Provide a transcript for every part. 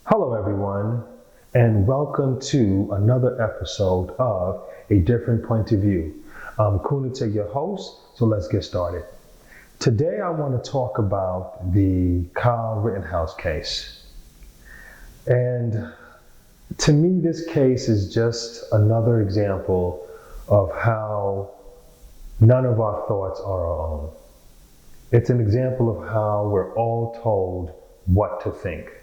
Hello, everyone, and welcome to another episode of A Different Point of View. I'm KonateLilas, your host, so let's get started. Today, I want to talk about the Kyle Rittenhouse case. And to me, this case is just another example of how none of our thoughts are our own. It's an example of how we're all told what to think.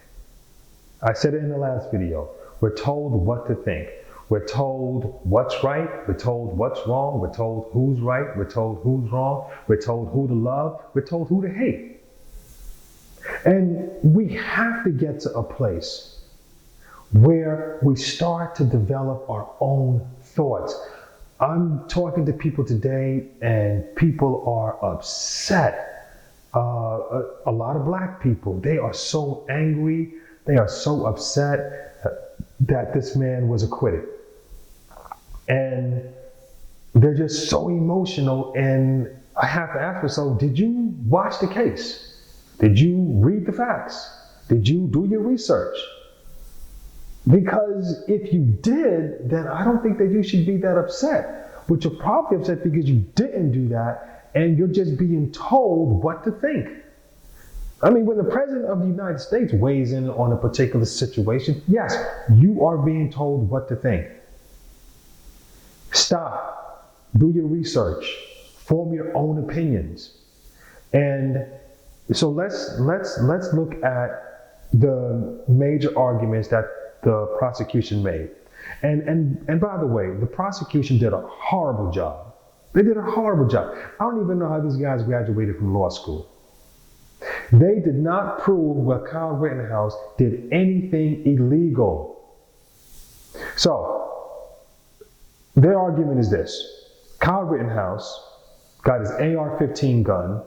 I said it in the last video. We're told what to think. We're told what's right. We're told what's wrong. We're told who's right. We're told who's wrong. We're told who to love. We're told who to hate. And we have to get to a place where we start to develop our own thoughts. I'm talking to people today and people are upset. A lot of black people, they are so angry. They are so upset that this man was acquitted. And they're just so emotional. And I have to ask myself, did you watch the case? Did you read the facts? Did you do your research? Because if you did, then I don't think that you should be that upset. But you're probably upset because you didn't do that and you're just being told what to think. I mean, when the President of the United States weighs in on a particular situation, yes, you are being told what to think. Stop, do your research, form your own opinions. And so let's look at the major arguments that the prosecution made. And by the way, the prosecution did a horrible job. They did a horrible job. I don't even know how these guys graduated from law school. They did not prove that Kyle Rittenhouse did anything illegal. So, their argument is this. Kyle Rittenhouse got his AR-15 gun,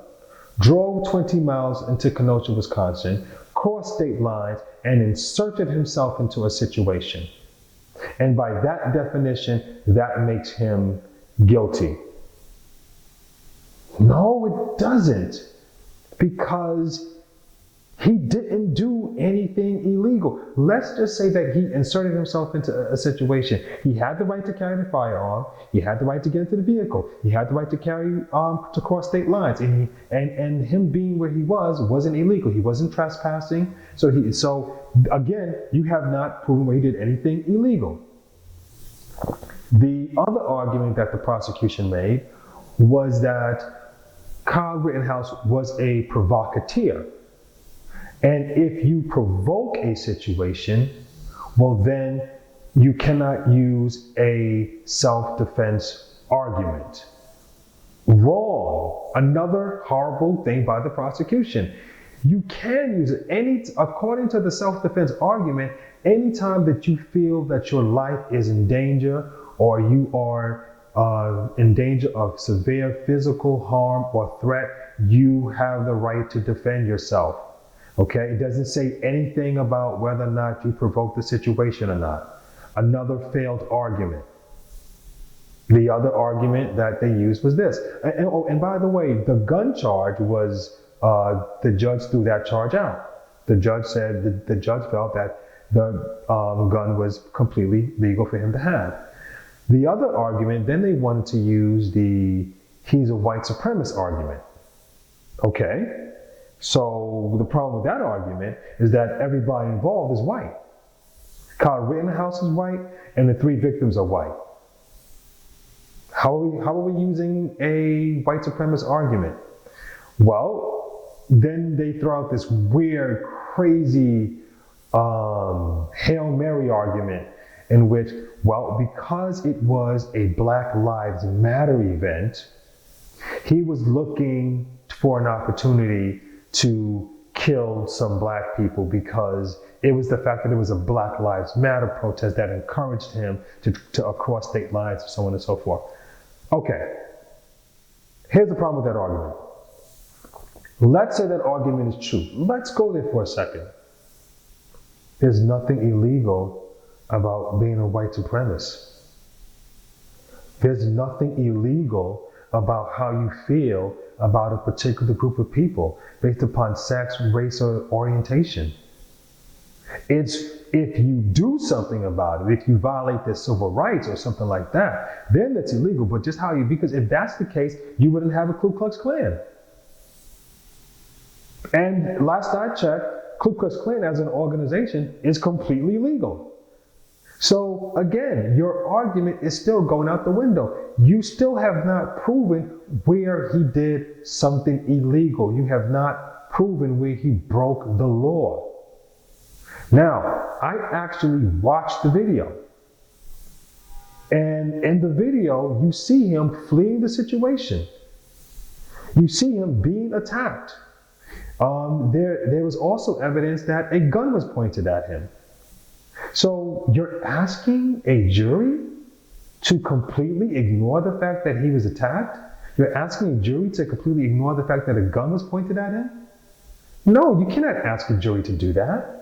drove 20 miles into Kenosha, Wisconsin, crossed state lines, and inserted himself into a situation. And by that definition, that makes him guilty. No, it doesn't. Because he didn't do anything illegal. Let's just say that he inserted himself into a situation. He had the right to carry the firearm. He had the right to get into the vehicle. He had the right to carry to cross state lines. And him being where he wasn't illegal. He wasn't trespassing. So again, you have not proven where he did anything illegal. The other argument that the prosecution made was that Kyle Rittenhouse was a provocateur. And if you provoke a situation, well then you cannot use a self-defense argument. Wrong. Another horrible thing by the prosecution. You can use it according to the self-defense argument, anytime that you feel that your life is in danger or you are in danger of severe physical harm or threat, you have the right to defend yourself. Okay? It doesn't say anything about whether or not you provoked the situation or not. Another failed argument. The other argument that they used was this. And by the way, the gun charge was, the judge threw that charge out. The judge said, the judge felt that the gun was completely legal for him to have. The other argument, then they wanted to use he's a white supremacist argument. Okay, so the problem with that argument is that everybody involved is white. Kyle Rittenhouse is white, and the 3 victims are white. How are we using a white supremacist argument? Well, then they throw out this weird, crazy Hail Mary argument in which, well, because it was a Black Lives Matter event, he was looking for an opportunity to kill some black people because it was the fact that it was a Black Lives Matter protest that encouraged him to cross state lines and so on and so forth. Okay, here's the problem with that argument. Let's say that argument is true. Let's go there for a second. There's nothing illegal about being a white supremacist. There's nothing illegal about how you feel about a particular group of people based upon sex, race, or orientation. It's if you do something about it, if you violate their civil rights or something like that, then it's illegal. But just how you, because if that's the case, you wouldn't have a Ku Klux Klan. And last I checked, Ku Klux Klan as an organization is completely legal. So again, your argument is still going out the window. You still have not proven where he did something illegal. You have not proven where he broke the law. Now, I actually watched the video. And in the video, you see him fleeing the situation. You see him being attacked. There was also evidence that a gun was pointed at him. So you're asking a jury to completely ignore the fact that he was attacked? You're asking a jury to completely ignore the fact that a gun was pointed at him? No, you cannot ask a jury to do that.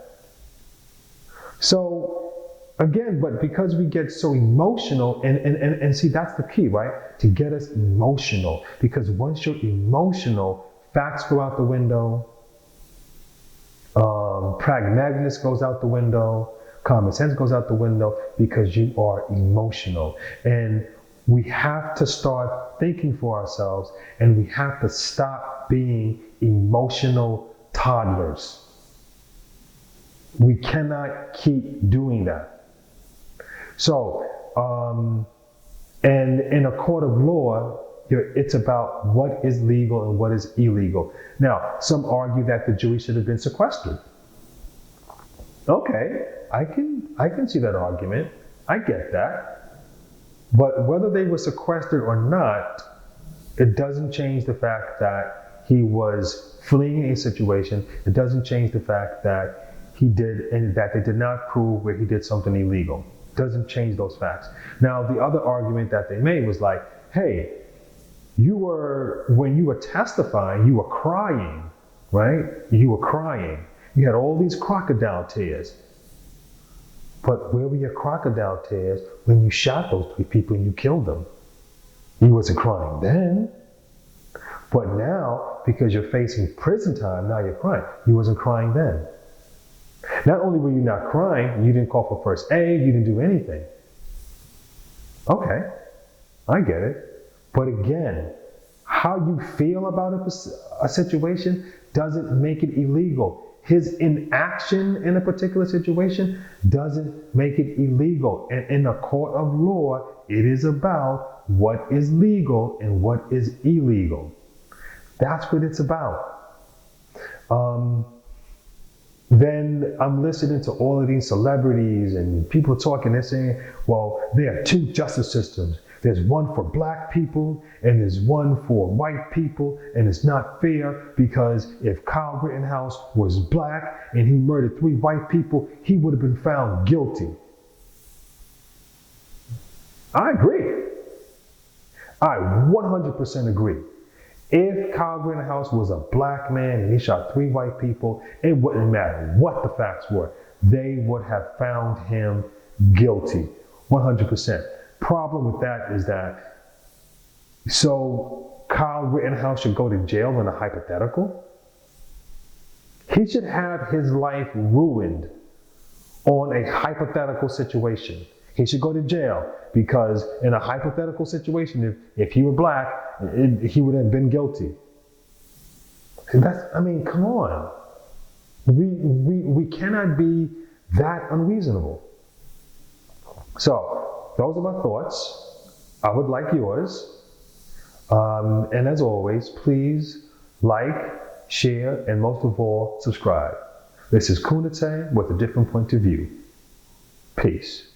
So again, but because we get so emotional, and see, that's the key, right? To get us emotional. Because once you're emotional, facts go out the window, pragmatism goes out the window, common sense goes out the window, because you are emotional. And we have to start thinking for ourselves, and we have to stop being emotional toddlers. We cannot keep doing that. So, and in a court of law, it's about what is legal and what is illegal. Now, some argue that the jury should have been sequestered. Okay, I can see that argument. I get that. But whether they were sequestered or not, it doesn't change the fact that he was fleeing a situation. It doesn't change the fact that he did, and that they did not prove where he did something illegal. It doesn't change those facts. Now, the other argument that they made was like, hey, when you were testifying, you were crying, right? You were crying. You had all these crocodile tears. But where were your crocodile tears when you shot those 3 people and you killed them? You wasn't crying then. But now, because you're facing prison time, now you're crying. You wasn't crying then. Not only were you not crying, you didn't call for first aid, you didn't do anything. Okay, I get it. But again, how you feel about a situation doesn't make it illegal. His inaction in a particular situation doesn't make it illegal. And in a court of law, it is about what is legal and what is illegal. That's what it's about. Then I'm listening to all of these celebrities and people talking, they're saying, well, there are 2 justice systems. There's one for black people and there's one for white people, and it's not fair because if Kyle Rittenhouse was black and he murdered 3 white people, he would have been found guilty. I agree. I 100% agree. If Kyle Rittenhouse was a black man and he shot 3 white people, it wouldn't matter what the facts were. They would have found him guilty, 100%. Problem with that is that, so Kyle Rittenhouse should go to jail in a hypothetical? He should have his life ruined on a hypothetical situation. He should go to jail because in a hypothetical situation, if he were black, he would have been guilty. Come on. We cannot be that unreasonable. So, those are my thoughts. I would like yours. And as always, please like, share, and most of all, subscribe. This is Konate with a different point of view. Peace.